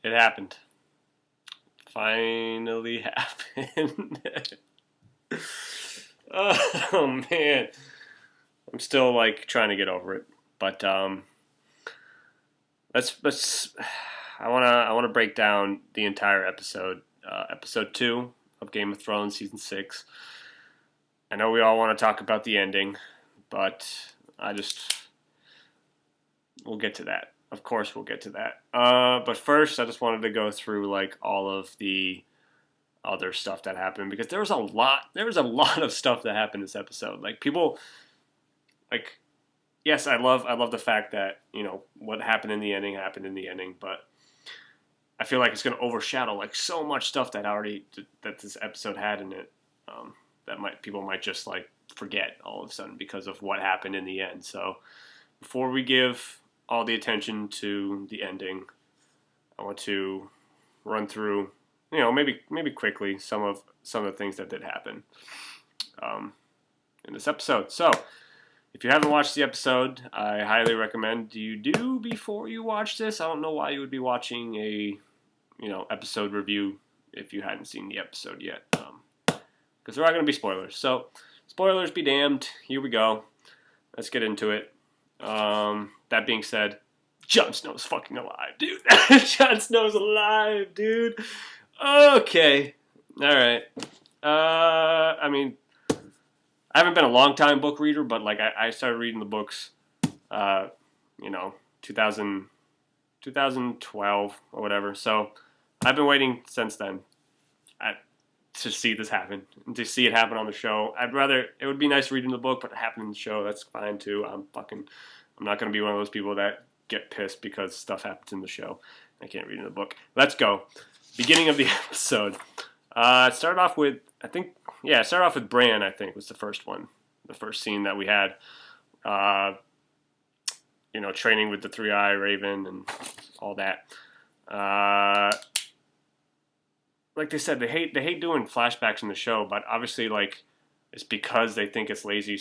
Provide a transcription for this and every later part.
It happened. Finally happened. Oh man, I'm still like trying to get over it. But let's. I wanna break down the entire episode. Episode 2 of Game of Thrones, season 6. I know we all want to talk about the ending, but I just we'll get to that. Of course, we'll get to that. But first, I just wanted to go through like all of the other stuff that happened because there was a lot. There was a lot of stuff that happened this episode. Like people, like yes, I love the fact that what happened in the ending happened in the ending, but I feel like it's going to overshadow like so much stuff that this episode had in it. That people might just like forget all of a sudden because of what happened in the end. So before we give all the attention to the ending, I want to run through, maybe quickly some of the things that did happen in this episode. So if you haven't watched the episode, I highly recommend you do before you watch this. I don't know why you would be watching a episode review if you hadn't seen the episode yet, because there are going to be spoilers. So spoilers be damned. Here we go. Let's get into it. That being said, Jon Snow's fucking alive, dude. Jon Snow's alive, dude. Okay. All right. I mean, I haven't been a long time book reader, but like I started reading the books, 2012 or whatever. So I've been waiting since then to see this happen and to see it happen on the show. It would be nice reading the book, but it happened in the show. That's fine too. I'm not going to be one of those people that get pissed because stuff happens in the show. I can't read in the book. Let's go. Beginning of the episode. It started off with Bran, I think, was the first one. The first scene that we had. Training with the Three-Eye Raven and all that. Like they said, they hate doing flashbacks in the show, but obviously, like, it's because they think it's lazy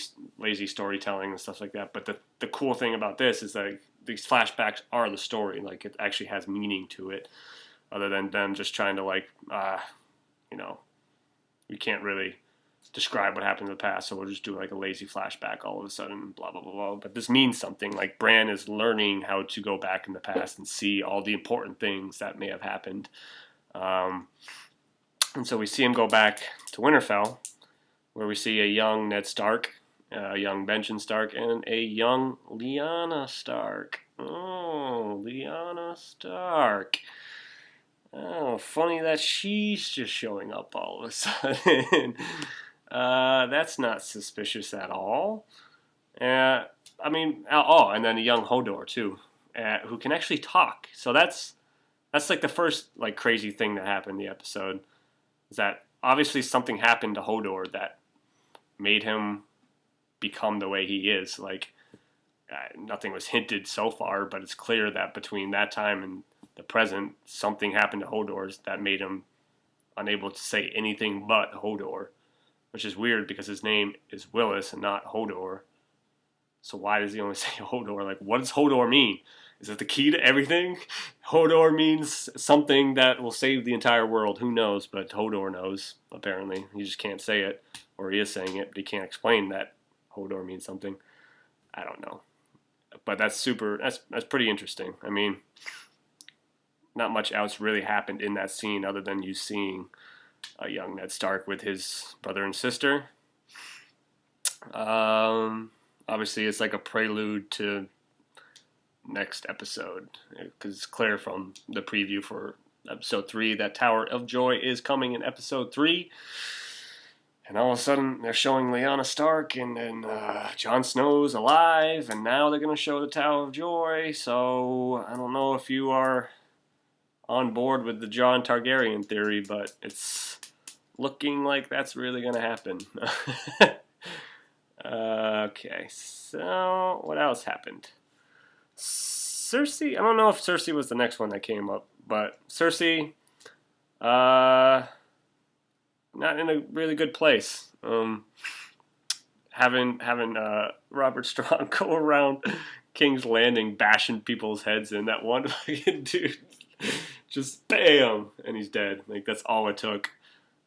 storytelling and stuff like that. But the cool thing about this is that these flashbacks are the story. Like, it actually has meaning to it, other than them just trying to we can't really describe what happened in the past, so we'll just do like a lazy flashback all of a sudden, blah, blah, blah, blah. But this means something. Like, Bran is learning how to go back in the past and see all the important things that may have happened. And so we see him go back to Winterfell, where we see a young Ned Stark, a young Benjen Stark, and a young Lyanna Stark. Oh, Lyanna Stark. Oh, funny that she's just showing up all of a sudden. That's not suspicious at all. And then a young Hodor too, who can actually talk. So that's like the first like crazy thing that happened in the episode. Is that obviously something happened to Hodor that made him become the way he is. Like, nothing was hinted so far, but it's clear that between that time and the present, something happened to Hodor that made him unable to say anything but Hodor, which is weird because his name is Willis and not Hodor. So why does he only say Hodor? Like, what does Hodor mean? Is it the key to everything? Hodor means something that will save the entire world. Who knows? But Hodor knows, apparently. He just can't say it, or he is saying it, but he can't explain that Hodor means something. I don't know. But that's pretty interesting. I mean, not much else really happened in that scene other than you seeing a young Ned Stark with his brother and sister. Obviously, it's like a prelude to next episode, because it's clear from the preview for episode 3 that Tower of Joy is coming in episode 3. And all of a sudden, they're showing Lyanna Stark, and then Jon Snow's alive, and now they're going to show the Tower of Joy. So I don't know if you are on board with the Jon Targaryen theory, but it's looking like that's really going to happen. Okay, so what else happened? Cersei, I don't know if Cersei was the next one that came up, but Cersei, not in a really good place. Having Robert Strong go around King's Landing bashing people's heads in. That one fucking dude Just bam, and he's dead. Like, that's all it took.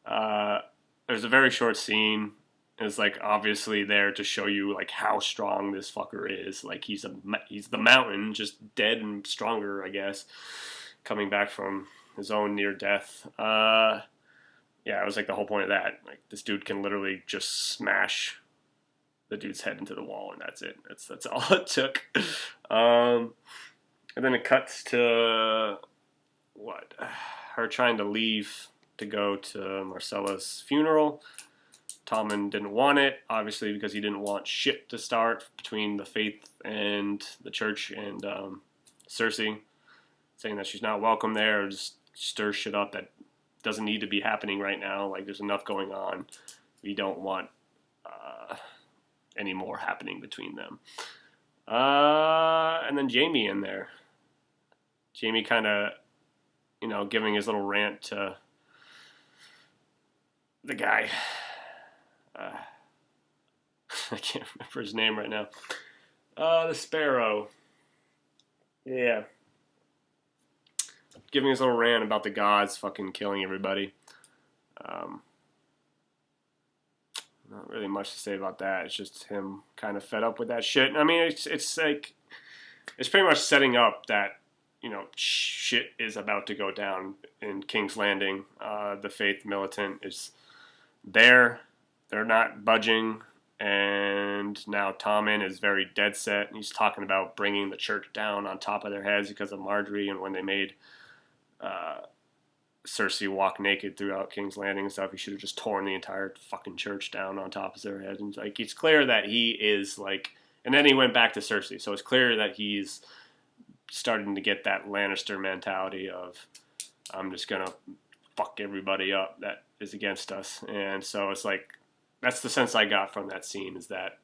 There's a very short scene. It's like obviously there to show you like how strong this fucker is. Like he's the mountain, just dead and stronger, I guess, coming back from his own near death. Yeah, it was like the whole point of that. Like this dude can literally just smash the dude's head into the wall, and that's it. That's all it took. And then it cuts to what? Her trying to leave to go to Marcella's funeral. Tommen didn't want it, obviously, because he didn't want shit to start between the faith and the church and Cersei, saying that she's not welcome there, or just stir shit up that doesn't need to be happening right now. Like, there's enough going on. We don't want any more happening between them. And then Jaime in there. Jaime kind of, giving his little rant to the guy. I can't remember his name right now. The Sparrow. Yeah. Giving his little rant about the gods fucking killing everybody. Not really much to say about that. It's just him kind of fed up with that shit. I mean, it's like, it's pretty much setting up that, shit is about to go down in King's Landing. The Faith militant is there. They're not budging. And now Tommen is very dead set. He's talking about bringing the church down on top of their heads because of Margaery and when they made Cersei walk naked throughout King's Landing and stuff. He should have just torn the entire fucking church down on top of their heads. And like, it's clear that he is like, and then he went back to Cersei. So it's clear that he's starting to get that Lannister mentality of, I'm just going to fuck everybody up that is against us. And so it's like, that's the sense I got from that scene, is that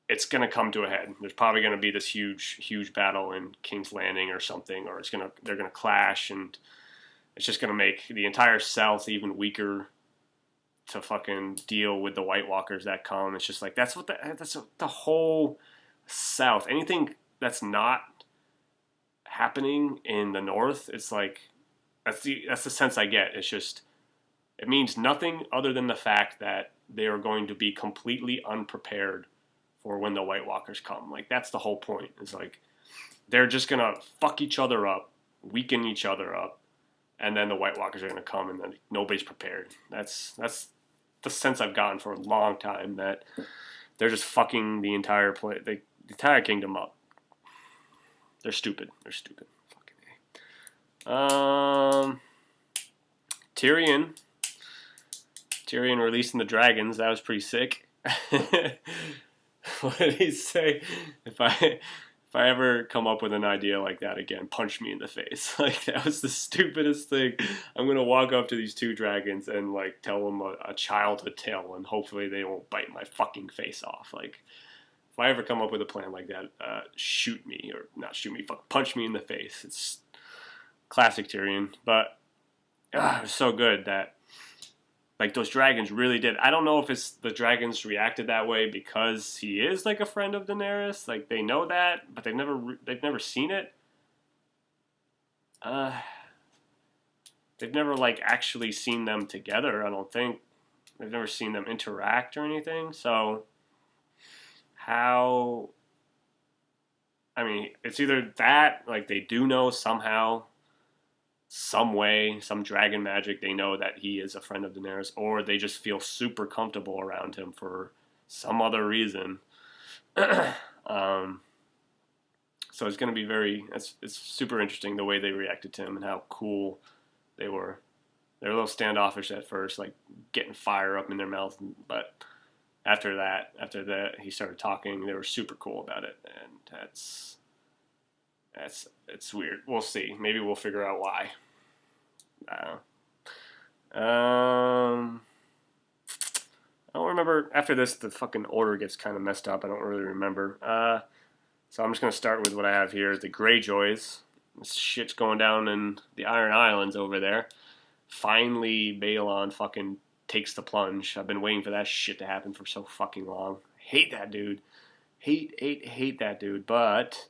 it's going to come to a head. There's probably going to be this huge battle in King's Landing or something, or they're going to clash, and it's just going to make the entire South even weaker to fucking deal with the White Walkers that come. It's just like, that's what the whole South, anything that's not happening in the North, it's like, that's the sense I get. It's just, it means nothing other than the fact that they are going to be completely unprepared for when the White Walkers come. Like, that's the whole point. It's like, they're just going to fuck each other up, weaken each other up, and then the White Walkers are going to come, and then nobody's prepared. That's the sense I've gotten for a long time, that they're just fucking the entire kingdom up. They're stupid. Fucking A. Tyrion releasing the dragons. That was pretty sick. What did he say? If I ever come up with an idea like that again, punch me in the face. Like, that was the stupidest thing. I'm gonna walk up to these two dragons and like tell them a childhood tale, and hopefully they won't bite my fucking face off. Like, if I ever come up with a plan like that, shoot me, or not shoot me, punch me in the face. It's classic Tyrion, but it was so good that, like, those dragons really did. I don't know if it's the dragons reacted that way because he is like a friend of Daenerys. Like, they know that, but they've never seen it. They've never like actually seen them together. I don't think they've never seen them interact or anything. So how? I mean, it's either that, like, they do know somehow, some way, some dragon magic, they know that he is a friend of Daenerys, or they just feel super comfortable around him for some other reason. So it's going to be it's super interesting the way they reacted to him and how cool they were. They were a little standoffish at first, like getting fire up in their mouth, but after that he started talking. They were super cool about it, and it's weird. We'll see. Maybe we'll figure out why. I don't remember. After this, the fucking order gets kind of messed up. I don't really remember. So I'm just going to start with what I have here. The Greyjoys. This shit's going down in the Iron Islands over there. Finally, Baelon fucking takes the plunge. I've been waiting for that shit to happen for so fucking long. Hate that dude. Hate that dude. But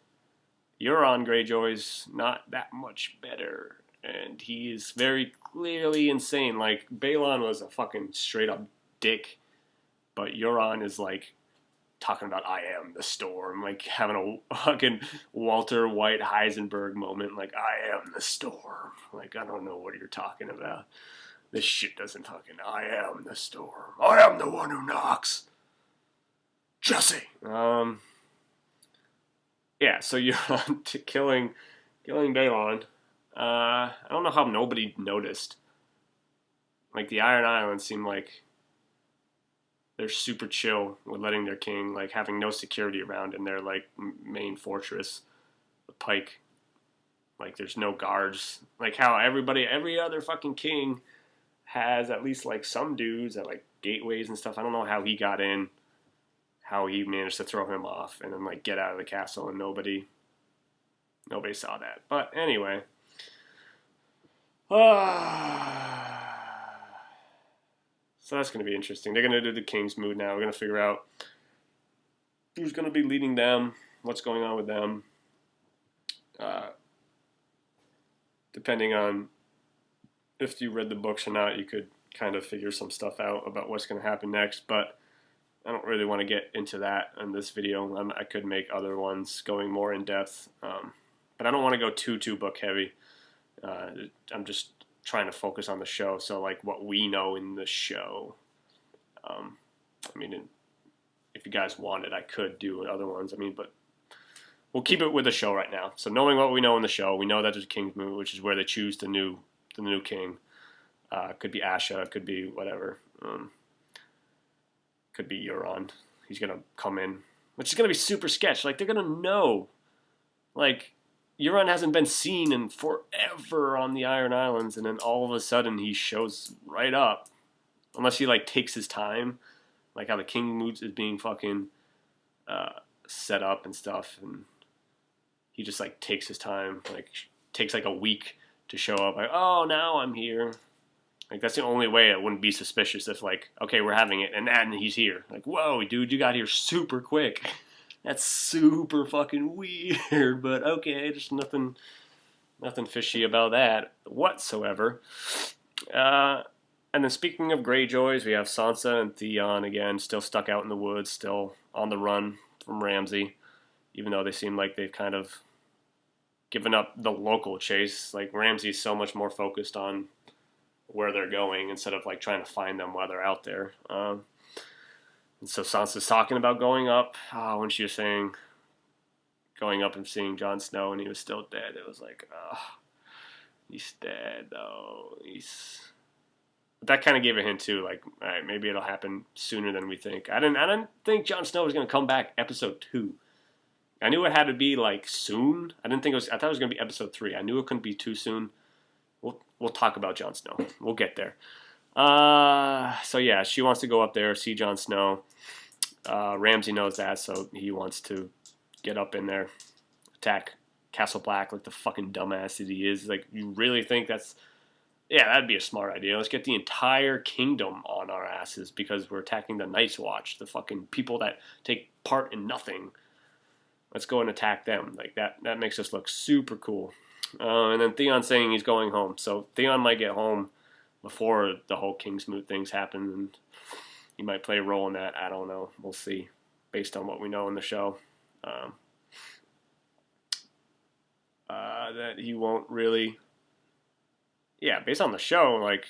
Euron Greyjoy's not that much better. And he is very clearly insane. Like, Balon was a fucking straight up dick. But Euron is like talking about I am the storm. Like having a fucking Walter White Heisenberg moment. Like, I am the storm. Like, I don't know what you're talking about. This shit doesn't fucking. I am the storm. I am the one who knocks. Jesse. Yeah, so you're on to killing Balon. I don't know how nobody noticed. Like, the Iron Islands seem like they're super chill with letting their king, like, having no security around in their, like, main fortress, the Pike. Like, there's no guards. Like, how every other fucking king has at least, like, some dudes at, like, gateways and stuff. I don't know how he got in, how he managed to throw him off and then, like, get out of the castle, and nobody saw that. But anyway. So that's going to be interesting. They're going to do the King's Moot now. We're going to figure out who's going to be leading them, what's going on with them. Depending on if you read the books or not, you could kind of figure some stuff out about what's going to happen next. But I don't really want to get into that in this video. I could make other ones going more in depth. But I don't want to go too book heavy. I'm just trying to focus on the show. So, like, what we know in the show. I mean, if you guys wanted, I could do other ones. I mean, but we'll keep it with the show right now. So, knowing what we know in the show, we know that there's a King's Moot, which is where they choose the new king. Could be Asha, it could be whatever. Could be Euron. He's gonna come in, which is gonna be super sketch. Like, they're gonna know, like, Euron hasn't been seen in forever on the Iron Islands, and then all of a sudden he shows right up. Unless he, like, takes his time, like how the King Moot is being fucking set up and stuff, and he just, like, takes his time, like, takes, like, a week to show up, like, oh, now I'm here. Like, that's the only way it wouldn't be suspicious if, like, okay, we're having it, and he's here. Like, whoa, dude, you got here super quick. That's super fucking weird, but okay, there's nothing fishy about that whatsoever. And then speaking of Greyjoys, we have Sansa and Theon again, still stuck out in the woods, still on the run from Ramsay, even though they seem like they've kind of given up the local chase. Like, Ramsay's so much more focused on where they're going instead of, like, trying to find them while they're out there. And so Sansa's talking about going up. When she was saying going up and seeing Jon Snow and he was still dead, it was like, he's dead though. But that kind of gave a hint too. Like, all right, maybe it'll happen sooner than we think. I didn't think Jon Snow was gonna come back episode 2. I knew it had to be, like, soon. I thought it was gonna be episode 3. I knew it couldn't be too soon. We'll talk about Jon Snow. We'll get there. So yeah, she wants to go up there, see Jon Snow. Ramsay knows that, so he wants to get up in there, attack Castle Black like the fucking dumbass that he is. Like, you really think that's... Yeah, that'd be a smart idea. Let's get the entire kingdom on our asses because we're attacking the Night's Watch, the fucking people that take part in nothing. Let's go and attack them. Like, that makes us look super cool. And then Theon saying he's going home. So Theon might get home before the whole King's Moot things happen, and he might play a role in that. I don't know. We'll see, based on what we know in the show. That he won't really... Yeah, based on the show, like,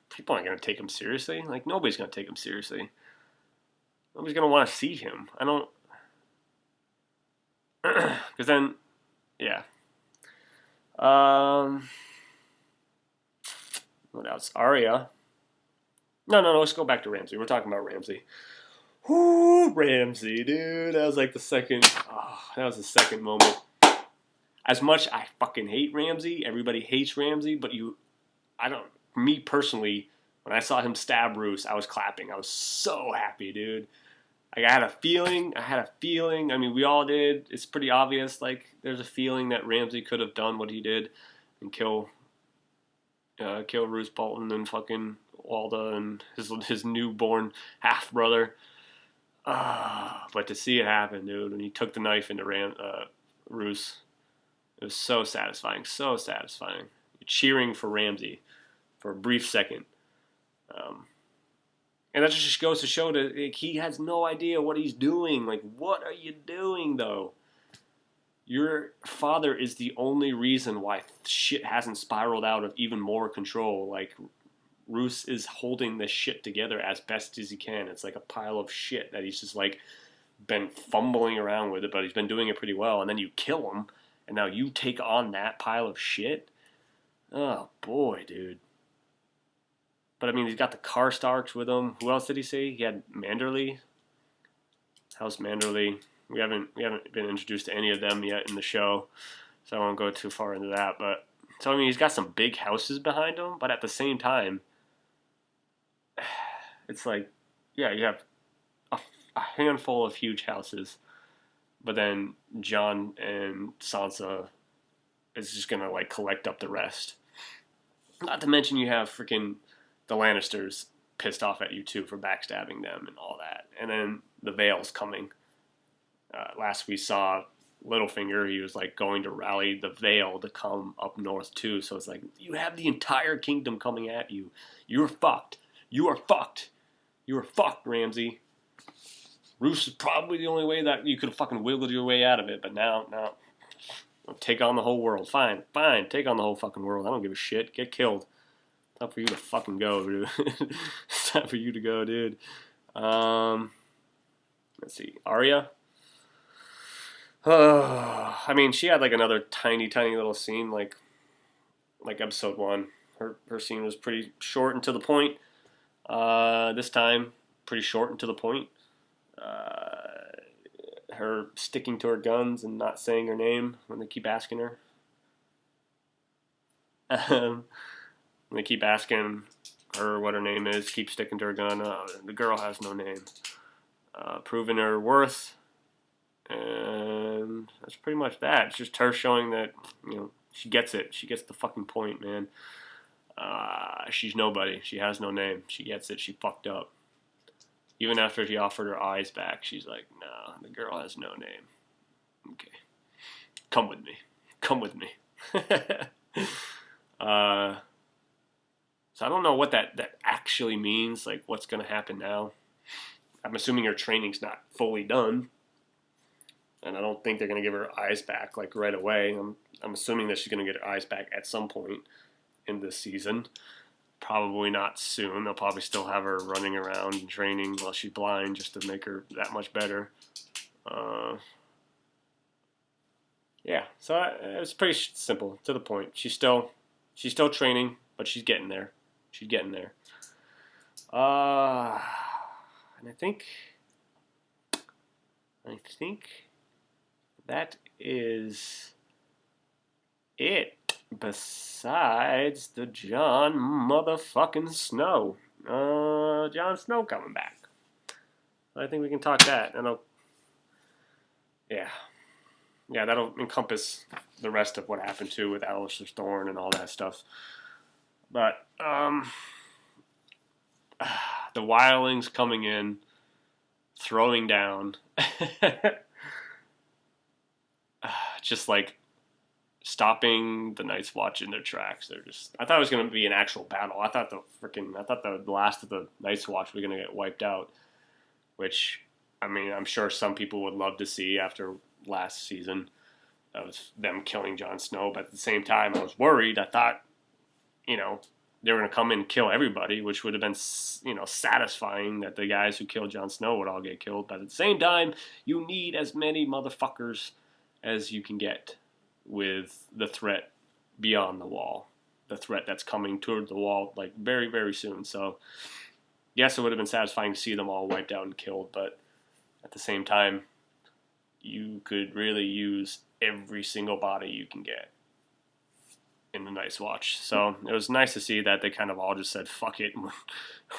people aren't going to take him seriously. Like, nobody's going to take him seriously. Nobody's going to want to see him. I don't... Because then... Yeah. What else? Arya. No, let's go back to Ramsay. We're talking about Ramsay. Whoo, Ramsay, dude. That was like the second... that was the second moment. As much I fucking hate Ramsay, everybody hates Ramsay, but me personally, when I saw him stab Roose, I was clapping. I was so happy, dude. Like, I had a feeling. I mean, we all did. It's pretty obvious. Like, there's a feeling that Ramsay could have done what he did and kill Roose Bolton and fucking Walda and his newborn half brother. But to see it happen, dude, when he took the knife into Roose. It was so satisfying, so satisfying. You're cheering for Ramsey for a brief second. And that just goes to show that like, he has no idea what he's doing. Like, what are you doing, though? Your father is the only reason why shit hasn't spiraled out of even more control. Like, Roose is holding this shit together as best as he can. It's like a pile of shit that he's just like been fumbling around with it, but he's been doing it pretty well. And then you kill him, and now you take on that pile of shit. Oh boy, dude. But I mean, he's got the Karstarks with him. Who else did he say? He had Manderley. House Manderley. We haven't been introduced to any of them yet in the show, so I won't go too far into that. But so I mean, he's got some big houses behind him, but at the same time, it's like, yeah, you have a handful of huge houses, but then Jon and Sansa is just gonna like collect up the rest. Not to mention you have freaking the Lannisters pissed off at you too for backstabbing them and all that. And then the Vale's coming. Last we saw Littlefinger, he was like going to rally the Vale to come up north too. So it's like, you have the entire kingdom coming at you. You're fucked. You are fucked. You are fucked, Ramsay. Roose is probably the only way that you could have fucking wiggled your way out of it. But now, take on the whole world. Fine, take on the whole fucking world. I don't give a shit. Get killed. It's time for you to fucking go, dude. It's time for you to go, dude. Let's see. Arya? I mean, she had like another tiny little scene, like episode 1. Her scene was pretty short and to the point. This time, pretty short and to the point. Her sticking to her guns and not saying her name when they keep asking her. When they keep asking her what her name is, keep sticking to her gun. The girl has no name. Proving her worth. And that's pretty much that. It's just her showing that, she gets it. She gets the fucking point, man. She's nobody. She has no name. She gets it. She fucked up. Even after he offered her eyes back, she's like, nah, the girl has no name. Okay. Come with me. Come with me. So I don't know what that actually means, like what's going to happen now. I'm assuming her training's not fully done. And I don't think they're going to give her eyes back like right away. I'm assuming that she's going to get her eyes back at some point in this season. Probably not soon. They'll probably still have her running around and training while she's blind just to make her that much better. Yeah, so it's pretty simple, to the point. She's still training, but she's getting there. She's getting there. And I think that is it. Besides the Jon motherfucking Snow. Jon Snow coming back. I think we can talk that. And yeah, that'll encompass the rest of what happened too with Alistair Thorne and all that stuff. But the Wildlings coming in, throwing down, just like stopping the Night's Watch in their tracks. I thought it was going to be an actual battle. I thought the last of the Night's Watch was going to get wiped out, which, I mean, I'm sure some people would love to see after last season. That was them killing Jon Snow, but at the same time, I was worried. I thought, they were going to come in and kill everybody, which would have been, satisfying that the guys who killed Jon Snow would all get killed. But at the same time, you need as many motherfuckers as you can get with the threat beyond the wall, the threat that's coming toward the wall like very, very soon. So yes, it would have been satisfying to see them all wiped out and killed, but at the same time, you could really use every single body you can get in the Night's Watch. So it was nice to see that they kind of all just said, fuck it,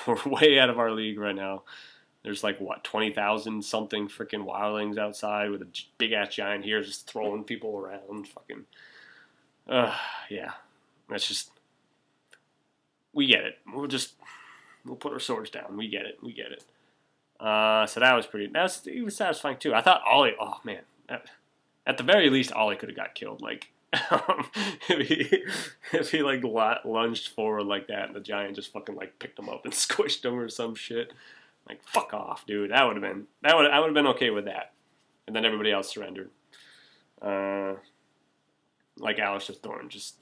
we're way out of our league right now. There's like, 20,000 something freaking wildlings outside with a big-ass giant here just throwing people around. Fucking, yeah. That's just, we get it. We'll put our swords down. We get it. So that was it was satisfying too. I thought Ollie, oh man, At the very least, Ollie could have got killed. Like, if he like lunged forward like that, and the giant just fucking like picked him up and squished him or some shit. Like, fuck off, dude. That would have been I would have been okay with that. And then everybody else surrendered. Like Alistair Thorne, just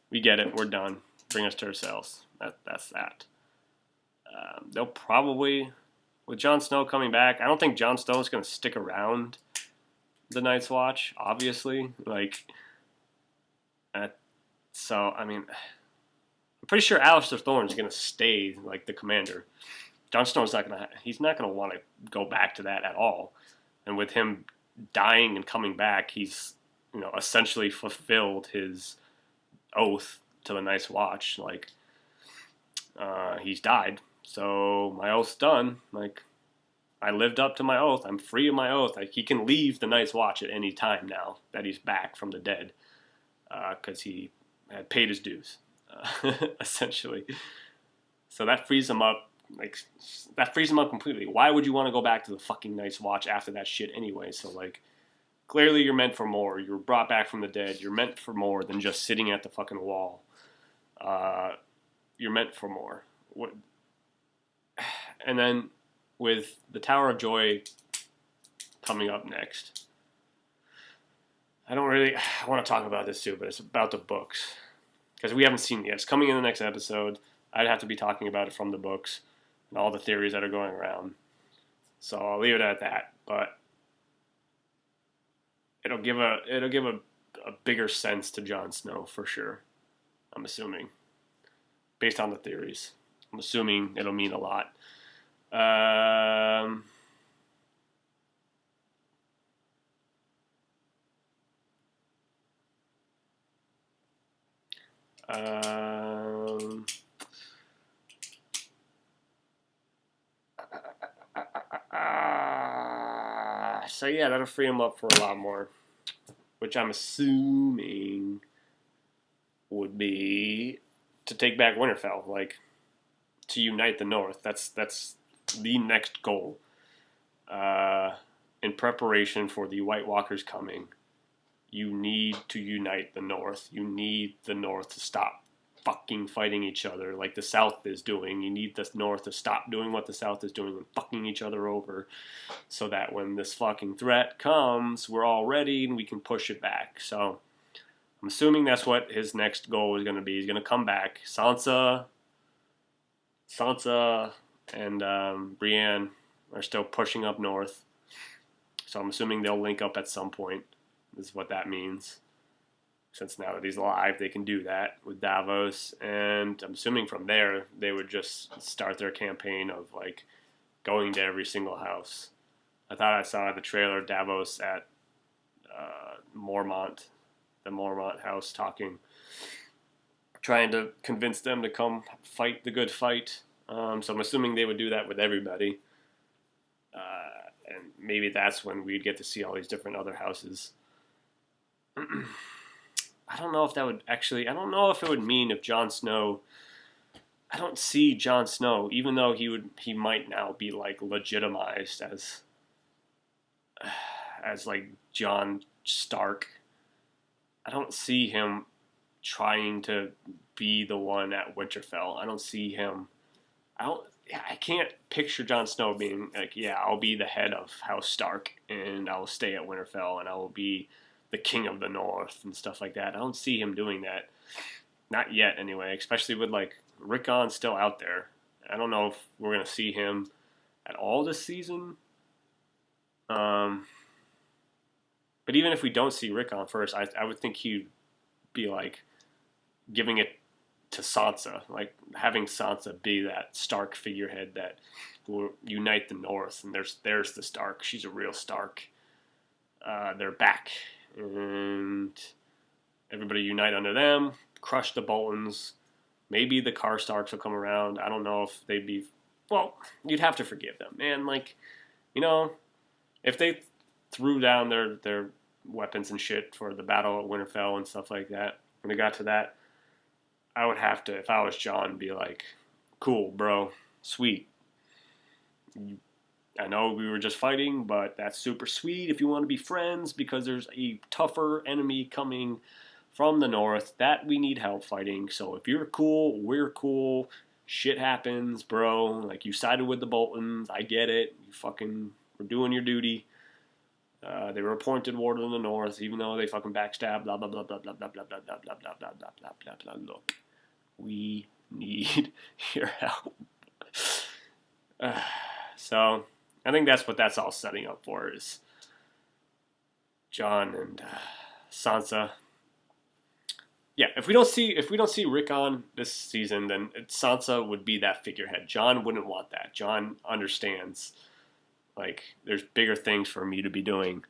we get it. We're done. Bring us to ourselves. That's that. They'll probably, with Jon Snow coming back, I don't think Jon Snow is going to stick around the Night's Watch, obviously. Like, so, I mean, I'm pretty sure Alistair Thorne is going to stay, like, the commander. Jon Snow's he's not going to want to go back to that at all. And with him dying and coming back, he's, essentially fulfilled his oath to the Night's Watch. Like, he's died. So my oath's done. Like, I lived up to my oath. I'm free of my oath. Like, he can leave the Night's Watch at any time now that he's back from the dead, because he had paid his dues, essentially. So that frees him up. Like, that frees him up completely. Why would you want to go back to the fucking Night's Watch after that shit anyway? So, like, clearly you're meant for more. You were brought back from the dead. You're meant for more than just sitting at the fucking wall. You're meant for more. And then with the Tower of Joy coming up next, I want to talk about this too, but it's about the books. Because we haven't seen it yet. It's coming in the next episode. I'd have to be talking about it from the books and all the theories that are going around. So I'll leave it at that. But it'll give a bigger sense to Jon Snow for sure. I'm assuming, based on the theories. I'm assuming it'll mean a lot. So yeah, that'll free him up for a lot more, which I'm assuming would be to take back Winterfell, like to unite the North. That's the next goal. In preparation for the White Walkers coming, you need to unite the North. You need the North to stop fucking fighting each other like the South is doing. You need the North to stop doing what the South is doing and fucking each other over, so that when this fucking threat comes, we're all ready and we can push it back. So I'm assuming that's what his next goal is going to be. He's going to come back. Sansa and Brienne are still pushing up north. So I'm assuming they'll link up at some point. This is what that means. Since now that he's alive, they can do that with Davos. And I'm assuming from there, they would just start their campaign of, like, going to every single house. I thought I saw the trailer Davos at Mormont, the Mormont house, trying to convince them to come fight the good fight. So I'm assuming they would do that with everybody. And maybe that's when we'd get to see all these different other houses. I don't know if it would mean if Jon Snow, I don't see Jon Snow, even though he might now be, like, legitimized as like Jon Stark. I don't see him trying to be the one at Winterfell. I don't see him. I can't picture Jon Snow being like, yeah, I'll be the head of House Stark and I will stay at Winterfell and I will be the king of the North and stuff like that. I don't see him doing that. Not yet, anyway, especially with, like, Rickon still out there. I don't know if we're going to see him at all this season. But even if we don't see Rickon first, I would think he'd be, like, giving it to Sansa. Like, having Sansa be that Stark figurehead that will unite the North. And there's the Stark. She's a real Stark. They're back. And everybody unite under them, crush the Boltons. Maybe the Karstarks will come around. I don't know if they'd be... Well, you'd have to forgive them, man. Like, if they threw down their weapons and shit for the Battle at Winterfell and stuff like that, when it got to that, I would have to, if I was Jon, be like, cool, bro, sweet. I know we were just fighting, but that's super sweet if you want to be friends because there's a tougher enemy coming from the north that we need help fighting. So if you're cool, we're cool. Shit happens, bro. Like, you sided with the Boltons. I get it. You fucking were doing your duty. They were appointed ward in the north, even though they fucking backstabbed. Blah blah blah blah blah blah blah blah blah blah blah blah blah blah blah blah. Look, we need your help. So I think that's what that's all setting up for, is Jon and Sansa. Yeah, if we don't see Rickon this season, then Sansa would be that figurehead. Jon wouldn't want that. Jon understands, like, there's bigger things for me to be doing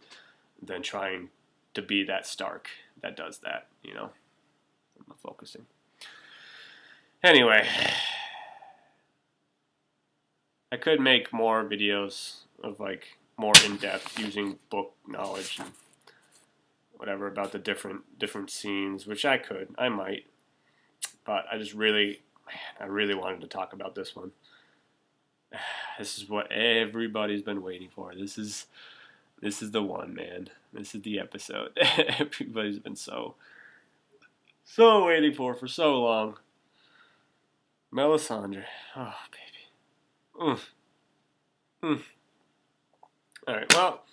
than trying to be that Stark that does that, you know? I'm not focusing. Anyway, I could make more videos of, like, more in-depth using book knowledge and whatever about the different scenes, which I might. But I really wanted to talk about this one. This is what everybody's been waiting for. This is the one, man. This is the episode everybody's been so waiting for so long. Melisandre. Oh, baby. All right. Well,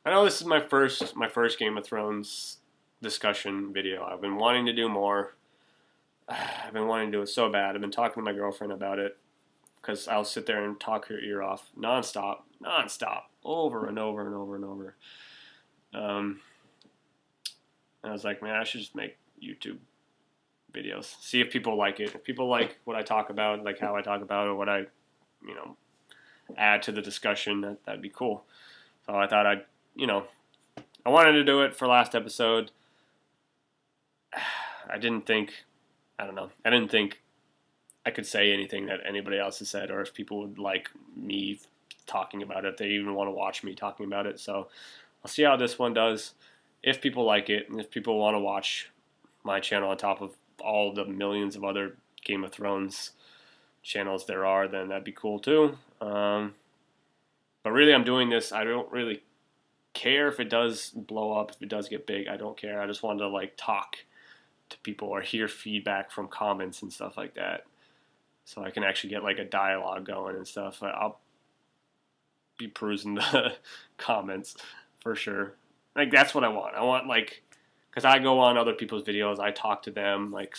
I know this is my first Game of Thrones discussion video. I've been wanting to do more. I've been wanting to do it so bad. I've been talking to my girlfriend about it, because I'll sit there and talk her ear off nonstop, over and over and over and over. And I was like, man, I should just make YouTube videos, see if people like it. If people like what I talk about, like how I talk about it, what I, add to the discussion, that'd be cool. So I thought I wanted to do it for last episode. I didn't think I could say anything that anybody else has said, or if people would like me talking about it, if they even want to watch me talking about it. So I'll see how this one does. If people like it, and if people want to watch my channel on top of all the millions of other Game of Thrones channels there are, then that'd be cool too. But really, I'm doing this. I don't really care if it does blow up, if it does get big. I don't care. I just wanted to like talk to people or hear feedback from comments and stuff like that, so I can actually get like a dialogue going and stuff. I'll be perusing the comments for sure. Like, that's what I want. I want, like, because I go on other people's videos, I talk to them, like,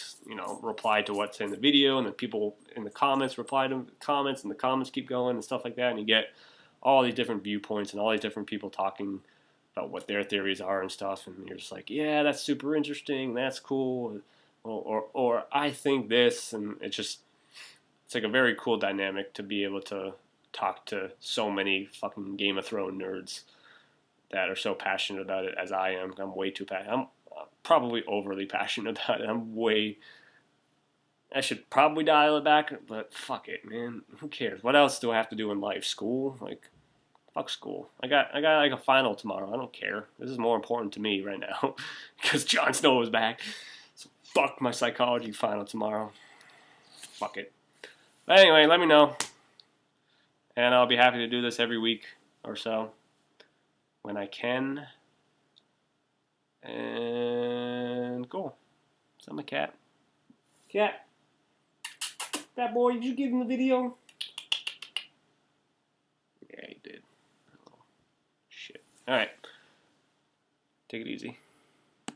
reply to what's in the video, and then people in the comments reply to the comments, and the comments keep going and stuff like that, and you get all these different viewpoints and all these different people talking about what their theories are and stuff, and you're just like, yeah, that's super interesting, that's cool, or I think this, and it's like a very cool dynamic to be able to talk to so many fucking Game of Thrones nerds that are so passionate about it as I am. I'm way too passionate. I'm probably overly passionate about it. I should probably dial it back, but fuck it, man. Who cares? What else do I have to do in life? School? Like, fuck school. I got like a final tomorrow. I don't care. This is more important to me right now because Jon Snow is back. So fuck my psychology final tomorrow. Fuck it. But anyway, let me know. And I'll be happy to do this every week or so when I can. And cool. So I'm a cat. Cat. That boy, did you give him the video? Yeah, he did. Oh, shit. Alright. Take it easy.